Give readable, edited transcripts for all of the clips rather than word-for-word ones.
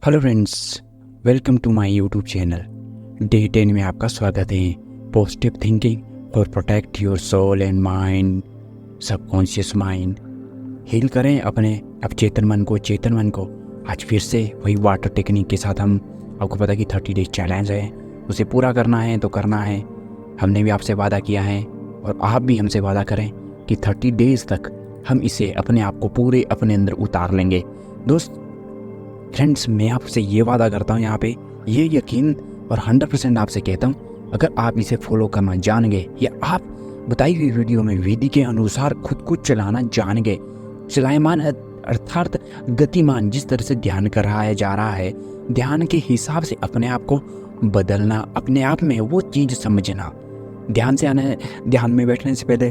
Hello friends, welcome to my YouTube channel. Day 10 में आपका स्वागत है। Positive thinking for protect your soul and mind, subconscious mind. Heal करें अपने चेतन मन को। आज फिर से वही वाटर टेक्निक के साथ हम आपको पता कि 30 डेज चैलेंज है, उसे पूरा करना है तो करना है। हमने भी आपसे वादा किया है और आप भी हमसे वादा करें कि 30 डेज तक हम इसे अपने आप को पूरे अपने अंदर उतार लेंगे। दोस्त फ्रेंड्स, मैं आपसे ये वादा करता हूँ यहाँ पे, ये यकीन और 100% आपसे कहता हूँ, अगर आप इसे फॉलो करना जान गए या आप बताई हुई वीडियो में विधि के अनुसार खुद को चलाना जान गए, चलायमान अर्थात गतिमान जिस तरह से ध्यान कराया जा रहा है, ध्यान के हिसाब से अपने आप को बदलना, अपने आप में वो चीज़ समझना। ध्यान में बैठने से पहले,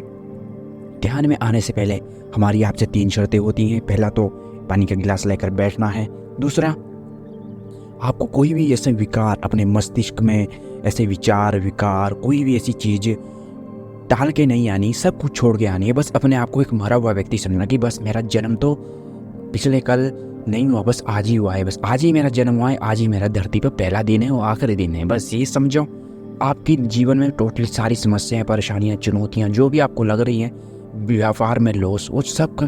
ध्यान में आने से पहले हमारी आपसे 3 शर्तें होती हैं। पहला तो पानी का गिलास लेकर बैठना है। दूसरा, आपको कोई भी ऐसे विकार अपने मस्तिष्क में, ऐसे विचार विकार, कोई भी ऐसी चीज़ टाल के नहीं आनी, सब कुछ छोड़ के आनी है। बस अपने आप को एक मरा हुआ व्यक्ति समझना कि बस मेरा जन्म तो पिछले कल नहीं हुआ, बस आज ही हुआ है, बस आज ही मेरा जन्म हुआ है, आज ही मेरा धरती पर पहला दिन है और आखिरी दिन है। बस ये समझो, आपकी जीवन में टोटली सारी समस्याएं, परेशानियां, चुनौतियां जो भी आपको लग रही हैं, व्यापार में लॉस, वो सब का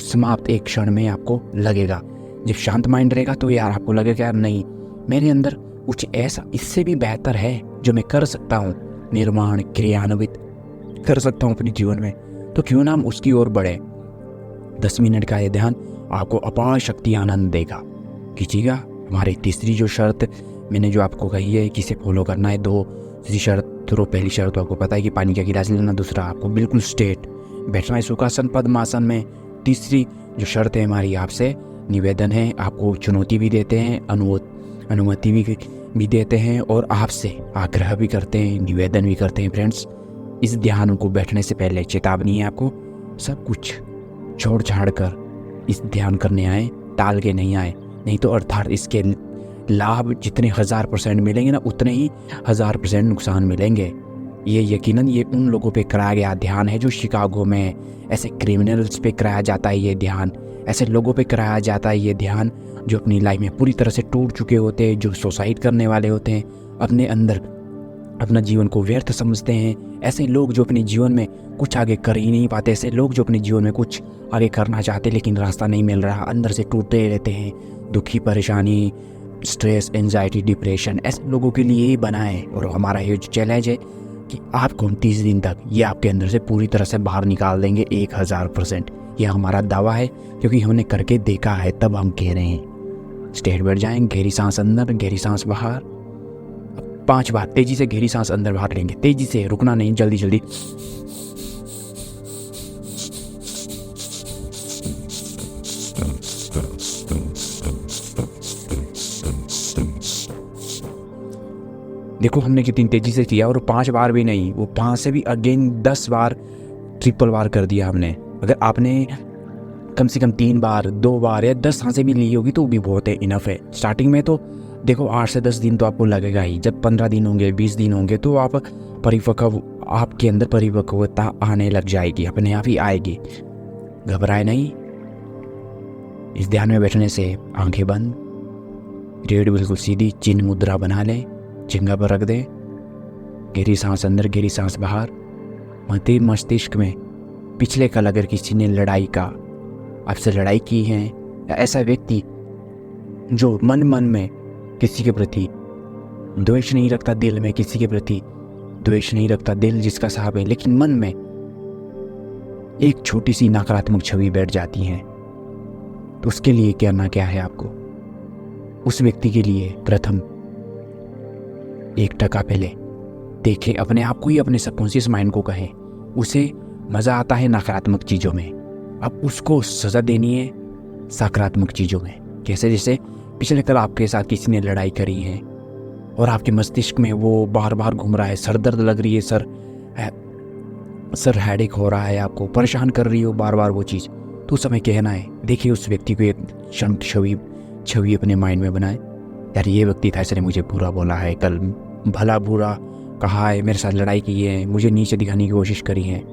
समाप्त एक क्षण में आपको लगेगा। जब शांत माइंड रहेगा तो यार आपको लगेगा यार नहीं, मेरे अंदर कुछ ऐसा इससे भी बेहतर है जो मैं कर सकता हूँ, निर्माण क्रियान्वित कर सकता हूँ अपने जीवन में, तो क्यों ना हम उसकी ओर बढ़े। 10 मिनट का ये ध्यान आपको अपार शक्ति आनंद देगा। कीजिएगा। हमारी तीसरी जो शर्त मैंने जो आपको कही है कि इसे फॉलो करना है, 2 शर्त। तो पहली शर्त तो आपको पता है कि पानी का गिलास लेना। दूसरा, आपको बिल्कुल स्ट्रेट बैठना है सुखासन पद्मासन में। तीसरी जो शर्त है हमारी आपसे निवेदन है, आपको चुनौती भी देते हैं, अनुमति भी देते हैं और आपसे आग्रह भी करते हैं, निवेदन भी करते हैं। फ्रेंड्स, इस ध्यान को बैठने से पहले चेतावनी है, आपको सब कुछ छोड़ छाड़ कर इस ध्यान करने आए, टाल के नहीं आए। नहीं तो अर्थात इसके लाभ जितने 1000% मिलेंगे ना, उतने ही 1000% नुकसान मिलेंगे। ये यकीनन ये उन लोगों पे कराया गया ध्यान है जो शिकागो में ऐसे क्रिमिनल्स पे कराया जाता है ये ध्यान, ऐसे लोगों पे कराया जाता है ये ध्यान जो अपनी लाइफ में पूरी तरह से टूट चुके होते हैं, जो सुसाइड करने वाले होते हैं, अपने अंदर अपना जीवन को व्यर्थ समझते हैं। ऐसे लोग जो अपने जीवन में कुछ आगे कर ही नहीं पाते, ऐसे लोग जो अपने जीवन में कुछ आगे करना चाहते लेकिन रास्ता नहीं मिल रहा, अंदर से टूटते रहते हैं, दुखी, परेशानी, स्ट्रेस, एंजाइटी, डिप्रेशन, ऐसे लोगों के लिए ही बना है। और हमारा ये जो चैलेंज है कि आपको 30 दिन तक ये आपके अंदर से पूरी तरह से बाहर निकाल देंगे 1000%। यह हमारा दावा है क्योंकि हमने करके देखा है, तब हम कह रहे हैं। स्ट्रेट बैठ जाएं, गहरी सांस अंदर, गहरी सांस बाहर। 5 बार तेजी से गहरी सांस अंदर बाहर लेंगे, तेजी से, रुकना नहीं, जल्दी जल्दी। देखो हमने कितनी तेजी से किया, और 5 बार भी नहीं, वो 5 से भी अगेन 10 बार, ट्रिपल बार कर दिया हमने। अगर आपने कम से कम 3 बार, 2 बार या 10 सांसें भी ली होगी तो भी बहुत है, इनफ है। स्टार्टिंग में तो देखो 8 से 10 दिन तो आपको लगेगा ही। जब 15 दिन होंगे, 20 दिन होंगे तो आप आपके अंदर परिपक्वता आने लग जाएगी, अपने आप ही आएगी। घबराए नहीं। इस ध्यान में बैठने से आंखें बंद, रीढ़ बिल्कुल सीधी, चिन्ह मुद्रा बना ले, जिंगा पर रख दे, गहरी सांस अंदर, गहरी सांस बाहर। मस्तिष्क में पिछले कल अगर किसी ने आपसे लड़ाई की है, या ऐसा व्यक्ति जो मन में किसी के प्रति द्वेष नहीं रखता, दिल में किसी के प्रति द्वेष नहीं रखता, दिल जिसका साफ है, लेकिन मन में एक छोटी सी नकारात्मक छवि बैठ जाती है, तो उसके लिए करना क्या है आपको? उस व्यक्ति के लिए प्रथम 1 पहले देखें, अपने आप को ही, अपने सबकॉन्शियस माइंड को कहें, उसे मज़ा आता है नकारात्मक चीज़ों में, अब उसको सज़ा देनी है सकारात्मक चीज़ों में। कैसे? जैसे पिछले कल आपके साथ किसी ने लड़ाई करी है और आपके मस्तिष्क में वो बार बार घूम रहा है, सर दर्द लग रही है, सर हेडेक हो रहा है, आपको परेशान कर रही हो बार बार वो चीज़, तो उस समय कहना है, देखिए उस व्यक्ति को एक क्षण छवि अपने माइंड में बनाए, यार ये व्यक्ति था, इसने मुझे बुरा बोला है, कल भला बुरा कहा है, मेरे साथ लड़ाई की है, मुझे नीचे दिखाने की कोशिश करी है।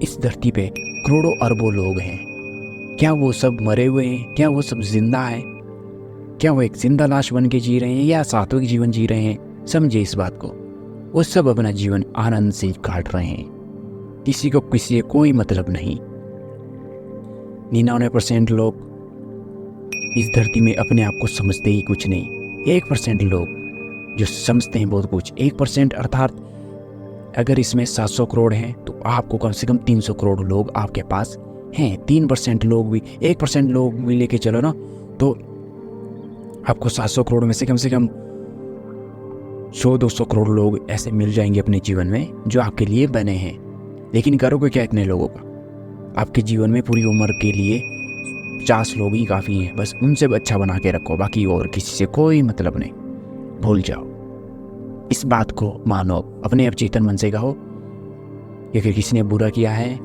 इस धरती पे करोड़ों अरबों लोग हैं, क्या वो सब मरे हुए हैं? क्या वो सब जिंदा है? क्या वो एक जिंदा लाश बन के जी रहे हैं या सात्विक जीवन जी रहे हैं? समझिए इस बात को। वो सब अपना जीवन आनंद से काट रहे हैं, किसी को किसी से कोई मतलब नहीं। 99% लोग इस धरती में अपने आप को समझते ही कुछ नहीं। 1% लोग जो समझते हैं बहुत कुछ। 1% अर्थात अगर इसमें 700 करोड़ हैं तो आपको कम से कम 300 करोड़ लोग आपके पास हैं। 3% लोग भी, 1% लोग भी लेके चलो ना, तो आपको 700 करोड़ में से कम 100-200 करोड़ लोग ऐसे मिल जाएंगे अपने जीवन में जो आपके लिए बने हैं। लेकिन करोगे क्या इतने लोगों का? आपके जीवन में पूरी उम्र के लिए 50 लोग ही काफ़ी हैं। बस उनसे अच्छा बना के रखो, बाकी और किसी से कोई मतलब नहीं। भूल जाओ, इस बात को मानो, अपने अवचेतन मन से कहो कि अगर किसी ने बुरा किया है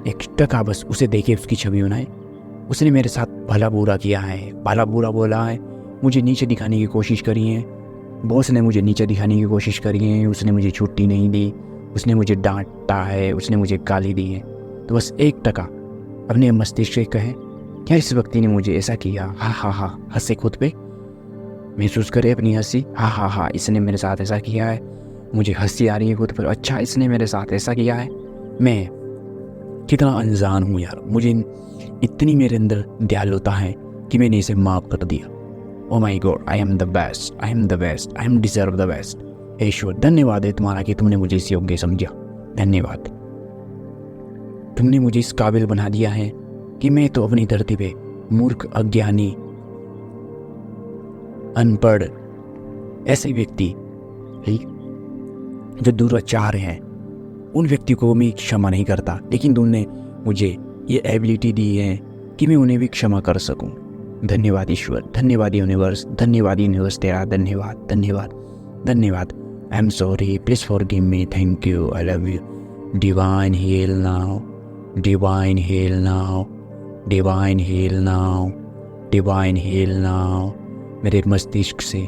1% बस उसे देखे, उसकी छवि बनाए। उसने मेरे साथ भला बुरा किया है, भला बुरा बोला है, मुझे नीचे दिखाने की कोशिश करी है, बॉस ने मुझे नीचे दिखाने की कोशिश करी है, उसने मुझे छुट्टी नहीं दी, उसने मुझे डांटा है, उसने मुझे गाली दी है। तो बस 1% अपने मस्तिष्क से कहे, क्या इस व्यक्ति ने मुझे ऐसा किया, हा हा हा, हंसे खुद पे, महसूस करे अपनी हंसी, हा हा हा, इसने मेरे साथ ऐसा किया है, मुझे हंसी आ रही है खुद पर, अच्छा इसने मेरे साथ ऐसा किया है। मैं कितना अनजान हूँ यार, मुझे इतनी मेरे अंदर दयालुता है कि मैंने इसे माफ़ कर दिया। Oh my god, I am the best, I am the best, I am deserve the best. ईश्वर धन्यवाद है तुम्हारा कि तुमने मुझे इस योग्य समझा। धन्यवाद, तुमने मुझे इस काबिल बना दिया है कि मैं तो अपनी धरती पे मूर्ख, अज्ञानी, अनपढ़ ऐसे व्यक्ति जो दुराचार हैं, उन व्यक्ति को मैं क्षमा नहीं करता, लेकिन तुमने मुझे ये एबिलिटी दी है कि मैं उन्हें भी क्षमा कर सकूं। धन्यवाद ईश्वर, धन्यवाद यूनिवर्स, धन्यवाद यूनिवर्स तेरा, धन्यवाद धन्यवाद धन्यवाद। I am sorry, please forgive me, thank you, I love you. Divine heal now, divine heal now, divine heal now, divine heal now. मेरे मस्तिष्क से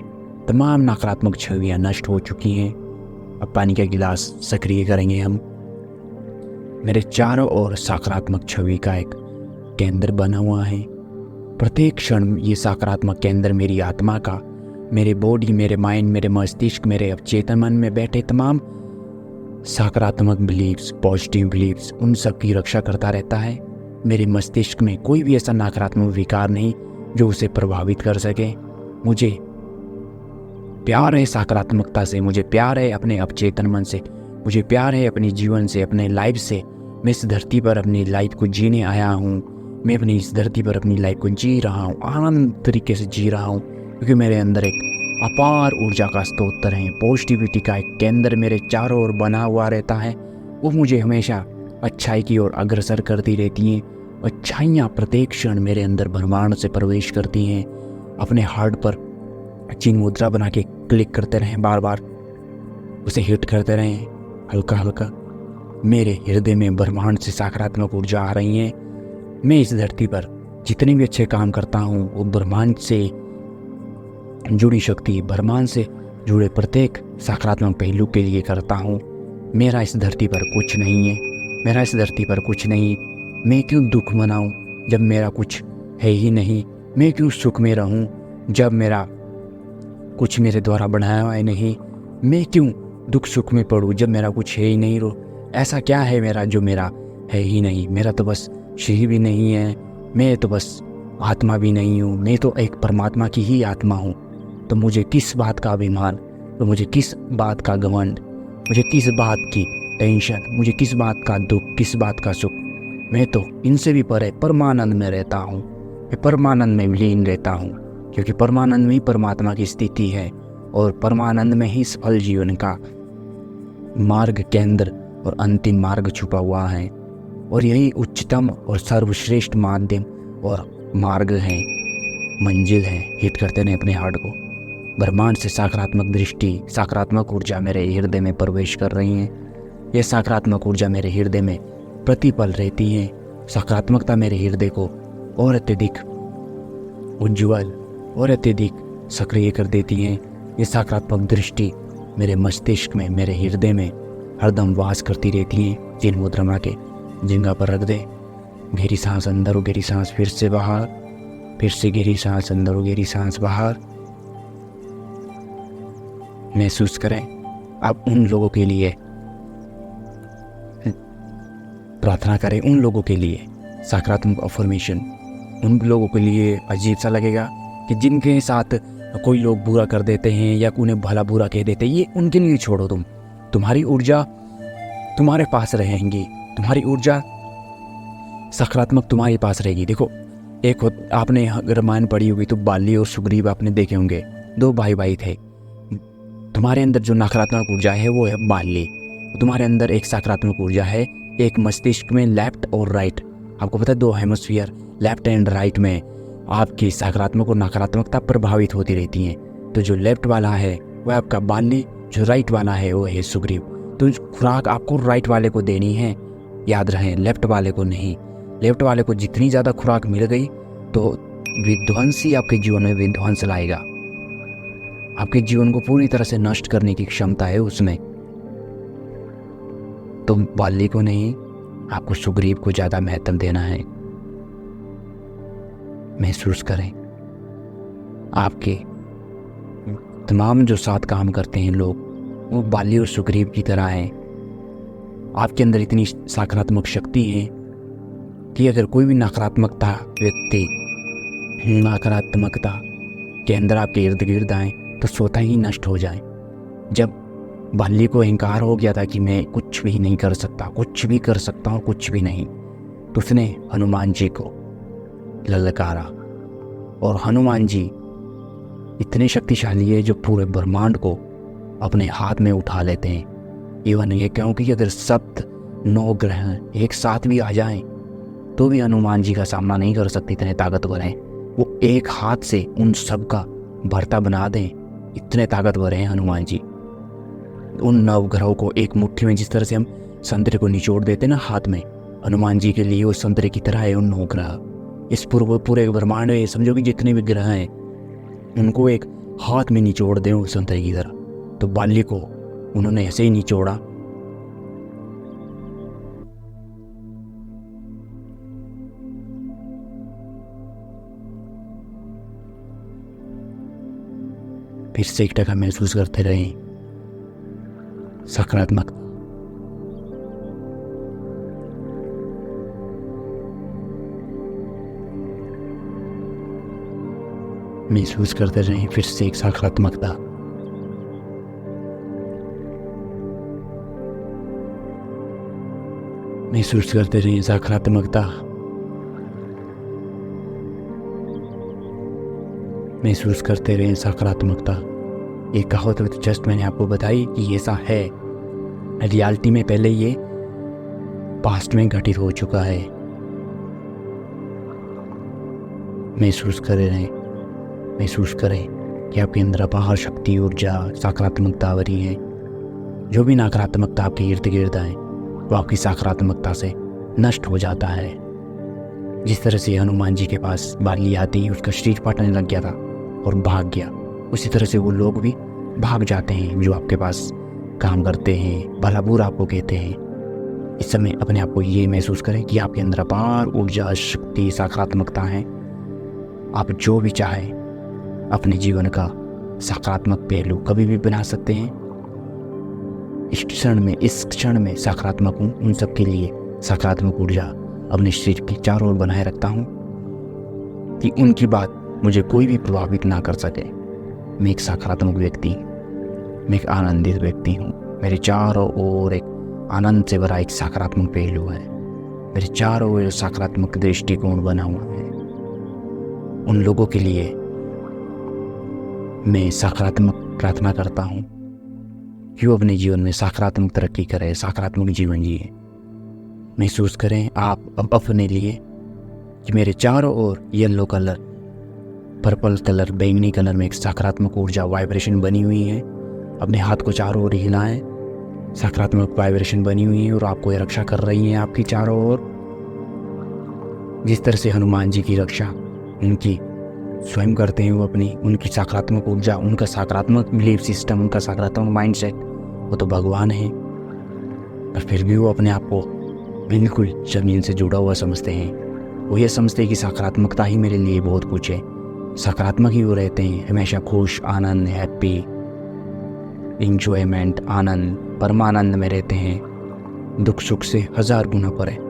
तमाम नकारात्मक छवियाँ नष्ट हो चुकी हैं। अब पानी का गिलास सक्रिय करेंगे हम। मेरे चारों ओर सकारात्मक छवि का एक केंद्र बना हुआ है। प्रत्येक क्षण ये सकारात्मक केंद्र मेरी आत्मा का, मेरे बॉडी, मेरे माइंड, मेरे मस्तिष्क, मेरे अवचेतन मन में बैठे तमाम सकारात्मक बिलीव्स, पॉजिटिव बिलीव्स, उन सब की रक्षा करता रहता है। मेरे मस्तिष्क में कोई भी ऐसा नकारात्मक विकार नहीं जो उसे प्रभावित कर सके। मुझे प्यार है सकारात्मकता से, मुझे प्यार है अपने अवचेतन मन से, मुझे प्यार है अपने जीवन से, अपने लाइफ से। मैं इस धरती पर अपनी लाइफ को जीने आया हूँ। मैं अपनी इस धरती पर अपनी लाइफ को जी रहा हूँ, आनंद तरीके से जी रहा हूँ, क्योंकि मेरे अंदर एक अपार ऊर्जा का स्रोत है। पॉजिटिविटी का एक केंद्र मेरे चारों ओर बना हुआ रहता है। वो मुझे हमेशा अच्छाई की ओर अग्रसर करती रहती हैं। अच्छाइयाँ प्रत्येक क्षण मेरे अंदर ब्रह्मांड से प्रवेश करती हैं। अपने हार्ट पर चिन्ह मुद्रा बना के क्लिक करते रहें, बार बार उसे हिट करते रहें, हल्का हल्का। मेरे हृदय में ब्रह्मांड से सकारात्मक ऊर्जा आ रही है। मैं इस धरती पर जितने भी अच्छे काम करता हूँ वो ब्रह्मांड से जुड़ी शक्ति, ब्रह्मांड से जुड़े प्रत्येक सकारात्मक पहलू के लिए करता हूँ। मेरा इस धरती पर कुछ नहीं है, मेरा इस धरती पर कुछ नहीं। मैं क्यों दुख मनाऊँ जब मेरा कुछ है ही नहीं? मैं क्यों सुख में रहूँ जब मेरा कुछ मेरे द्वारा बनाया हुआ है नहीं? मैं क्यों दुख सुख में पड़ूँ जब मेरा कुछ है ही नहीं? ऐसा क्या है मेरा जो मेरा है ही नहीं? मेरा तो बस शरीर भी नहीं है, मैं तो बस आत्मा भी नहीं हूँ, मैं तो एक परमात्मा की ही आत्मा हूँ। तो मुझे किस बात का अभिमान, तो मुझे किस बात का घमंड, मुझे किस बात की टेंशन, मुझे किस बात का दुख, किस बात का सुख? मैं तो इनसे भी परे परमानंद में रहता हूँ। मैं परमानंद में विलीन रहता हूँ, क्योंकि परमानंद में ही परमात्मा की स्थिति है और परमानंद में ही सफल जीवन का मार्ग, केंद्र और अंतिम मार्ग छुपा हुआ है। और यही उच्चतम और सर्वश्रेष्ठ माध्यम और मार्ग है, मंजिल है। हिट करते रहे अपने हार्ट को। ब्रह्मांड से सकारात्मक दृष्टि, सकारात्मक ऊर्जा मेरे हृदय में प्रवेश कर रही है। यह सकारात्मक ऊर्जा मेरे हृदय में प्रतिपल रहती है। सकारात्मकता मेरे हृदय को और अत्यधिक उज्ज्वल और अत्यधिक सक्रिय कर देती है। ये सकारात्मक दृष्टि मेरे मस्तिष्क में, मेरे हृदय में हरदम वास करती रहती है। चिन्ह मुद्रा के जिंगा पर रख दे। गहरी सांस अंदर और गहरी सांस फिर से बाहर। फिर से गहरी सांस अंदर और गहरी सांस बाहर। महसूस करें आप उन लोगों के लिए प्रार्थना करें, उन लोगों के लिए सकारात्मक अफर्मेशन। उन लोगों के लिए अजीब सा लगेगा कि जिनके साथ कोई लोग बुरा कर देते हैं या उन्हें भला बुरा कह देते हैं, ये उनके लिए छोड़ो। तुम्हारी ऊर्जा तुम्हारे पास रहेंगी, तुम्हारी ऊर्जा सकारात्मक तुम्हारे पास रहेगी। देखो, आपने रामायण पढ़ी होगी तो बाली और सुग्रीव आपने देखे होंगे, 2 भाई थे। तुम्हारे अंदर जो नकारात्मक ऊर्जा है वो है बाली, तुम्हारे अंदर एक सकारात्मक ऊर्जा है। एक मस्तिष्क में लेफ्ट और राइट, आपको पता है 2 हेमोस्फीयर लेफ्ट एंड राइट में आपकी सकारात्मक और नकारात्मकता प्रभावित होती रहती हैं। तो जो लेफ्ट वाला है वह आपका बाली, जो राइट वाला है वो है सुग्रीव। तो खुराक आपको राइट वाले को देनी है, याद रहे, लेफ्ट वाले को नहीं। लेफ्ट वाले को जितनी ज़्यादा खुराक मिल गई तो विध्वंस ही आपके जीवन में विध्वंस लाएगा, आपके जीवन को पूरी तरह से नष्ट करने की क्षमता है उसमें। तो बाली को नहीं, आपको सुग्रीव को ज़्यादा महत्व देना है। महसूस करें आपके तमाम जो साथ काम करते हैं लोग, वो बाली और सुग्रीव की तरह हैं। आपके अंदर इतनी सकारात्मक शक्ति है कि अगर कोई भी नकारात्मकता के अंदर आपके इर्द गिर्द आए तो स्वतः ही नष्ट हो जाए। जब बाली को अहंकार हो गया था कि मैं कुछ भी नहीं कर सकता, कुछ भी कर सकता हूँ, कुछ भी नहीं, तो उसने हनुमान जी को ललकारा। और हनुमान जी इतने शक्तिशाली है जो पूरे ब्रह्मांड को अपने हाथ में उठा लेते हैं। इवन ये कहूँ कि अगर 9 ग्रह एक साथ भी आ जाएं तो भी हनुमान जी का सामना नहीं कर सकते, इतने ताकतवर हैं वो। एक हाथ से उन सब का भरता बना दें, इतने ताकतवर हैं हनुमान जी। उन 9 ग्रहों को एक मुट्ठी में, जिस तरह से हम संतरे को निचोड़ देते ना हाथ में, हनुमान जी के लिए वो संतरे की तरह है उन 9 ग्रह। इस पूरे ब्रह्मांड में समझो कि जितने भी ग्रह हैं उनको एक हाथ में निचोड़ दें उस संतरे की तरह। तो बाली को उन्होंने ऐसे ही निचोड़ा। फिर से एक टका महसूस करते रहें सकारात्मक। महसूस करते रहें फिर से एक सकारात्मकता। महसूस करते रहें सकारात्मकता। महसूस करते रहें सकारात्मकता। ये कहावत तो जस्ट मैंने आपको बताई कि ऐसा है, रियलिटी में पहले ये पास्ट में घटित हो चुका है। महसूस करे रहें, महसूस करें कि आपके अंदर अपार शक्ति, ऊर्जा, सकारात्मकता आ रही है। जो भी नकारात्मकता आपके इर्द गिर्द आए वो आपकी सकारात्मकता से नष्ट हो जाता है। जिस तरह से हनुमान जी के पास बाली आती ही उसका शरीर फाटने लग गया था और भाग गया, उसी तरह से वो लोग भी भाग जाते हैं जो आपके पास काम करते हैं, भला बुरा आपको कहते हैं। इस समय अपने आप को ये महसूस करें कि आपके अंदर अपार ऊर्जा, शक्ति, सकारात्मकता है। आप जो भी चाहें अपने जीवन का सकारात्मक पहलू कभी भी बना सकते हैं। इस क्षण में सकारात्मक हूँ, उन सब के लिए सकारात्मक ऊर्जा अपने शरीर के चारों ओर बनाए रखता हूँ कि उनकी बात मुझे कोई भी प्रभावित ना कर सके। मैं एक सकारात्मक व्यक्ति, मैं एक आनंदित व्यक्ति हूँ। मेरे चारों ओर एक आनंद से भरा एक सकारात्मक पहलू है। मेरे चारों ओर सकारात्मक दृष्टिकोण बना हुआ है। उन लोगों के लिए मैं सकारात्मक प्रार्थना करता हूँ कि वो अपने जीवन में सकारात्मक तरक्की करें, सकारात्मक जीवन जिए। महसूस करें आप अब अपने लिए कि मेरे चारों ओर येलो कलर, पर्पल कलर, बैंगनी कलर में एक सकारात्मक ऊर्जा वाइब्रेशन बनी हुई है। अपने हाथ को चारों ओर हिलाएं, सकारात्मक वाइब्रेशन बनी हुई है और आपको ये रक्षा कर रही है आपकी चारों ओर। जिस तरह से हनुमान जी की रक्षा उनकी स्वयं करते हैं, वो अपनी उनकी सकारात्मक ऊर्जा, उनका सकारात्मक बिलीफ सिस्टम, उनका सकारात्मक माइंडसेट, वो तो भगवान है। और फिर भी वो अपने आप को बिल्कुल ज़मीन से जुड़ा हुआ समझते हैं। वो ये समझते हैं कि सकारात्मकता ही मेरे लिए बहुत कुछ है। सकारात्मक ही वो रहते हैं, हमेशा खुश, आनंद, हैप्पी, इंजॉयमेंट, आनंद, परमानंद में रहते हैं, दुख सुख से 1000 गुना पर है।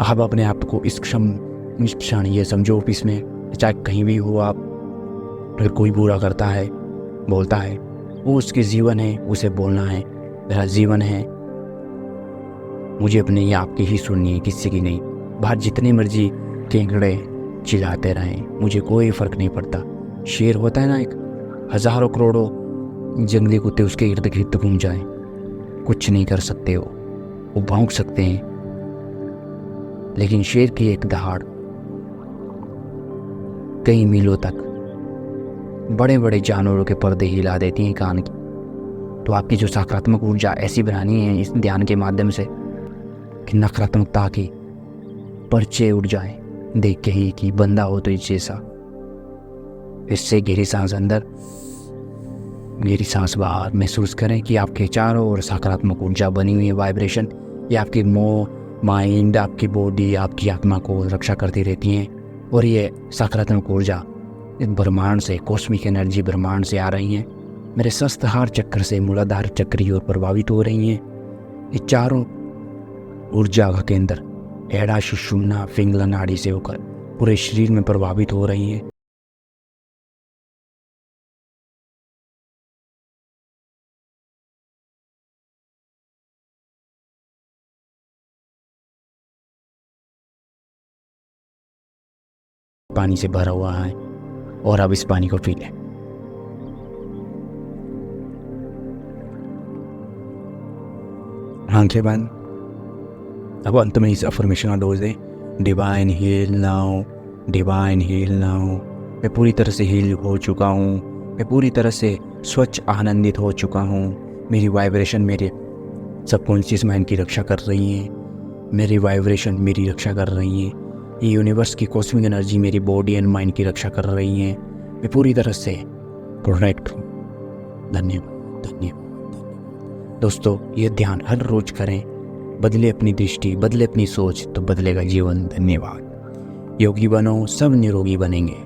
आप अपने आप को इस क्षण ये समझो, ऑफिस में चाहे कहीं भी हो आप, अगर कोई बुरा करता है, बोलता है, वो उसके जीवन है, उसे बोलना है, मेरा जीवन है, मुझे अपने ही आपकी ही सुननी है, किसी की नहीं। बाहर जितने मर्जी केंकड़े चिल्लाते रहें, मुझे कोई फ़र्क नहीं पड़ता। शेर होता है ना, एक हज़ारों करोड़ों जंगली कुत्ते उसके इर्द गिर्द घूम जाएं, कुछ नहीं कर सकते वो भौंक सकते हैं, लेकिन शेर की एक दहाड़ कई मीलों तक बड़े बड़े जानवरों के पर्दे हिला देती हैं कान की। तो आपकी जो सकारात्मक ऊर्जा ऐसी बनानी है इस ध्यान के माध्यम से कि नकारात्मकता की पर्चे उड़ जाए, देख के ही कि बंदा हो तो इस जैसा। इससे गहरी सांस अंदर, गहरी सांस बाहर, महसूस करें कि आपके चारों ओर सकारात्मक ऊर्जा बनी हुई है, वाइब्रेशन। ये आपकी माइंड, आपकी बॉडी, आपकी आत्मा को रक्षा करती रहती हैं। और ये सकारात्मक ऊर्जा इस ब्रह्मांड से, कॉस्मिक एनर्जी ब्रह्मांड से आ रही हैं, मेरे सहस्त्रहार चक्र से मूलाधार चक्र की ओर प्रभावित हो रही हैं। ये चारों ऊर्जा का केंद्र एड़ा, सुषुम्ना, पिंगला नाड़ी से होकर पूरे शरीर में प्रभावित हो रही हैं। पानी से भरा हुआ है और अब इस पानी को पी लें। आंखें बंद। अब अंत में इस अफर्मेशन का डोज दें, divine heal now, divine heal now. मैं पूरी तरह से हील हो चुका हूँ, मैं पूरी तरह से स्वच्छ आनंदित हो चुका हूँ। मेरी वाइब्रेशन मेरे सबकॉन्शियस माइंड की रक्षा कर रही है, मेरी वाइब्रेशन मेरी रक्षा कर रही है। ये यूनिवर्स की कॉस्मिक एनर्जी मेरी बॉडी एंड माइंड की रक्षा कर रही है। मैं पूरी तरह से प्रोटेक्ट हूँ। धन्यवाद, धन्यवाद। दोस्तों, ये ध्यान हर रोज करें। बदले अपनी दृष्टि, बदले अपनी सोच, तो बदलेगा जीवन। धन्यवाद। योगी बनो, सब निरोगी बनेंगे।